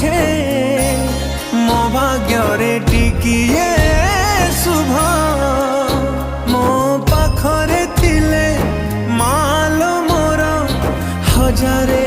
ଅଛେ ମୋ ଭାଗ୍ୟରେ ଟିକିଏ ଶୁଭ ମୋ ପାଖରେ ଥିଲେ ମାଲ ମୋର ହଜାରେ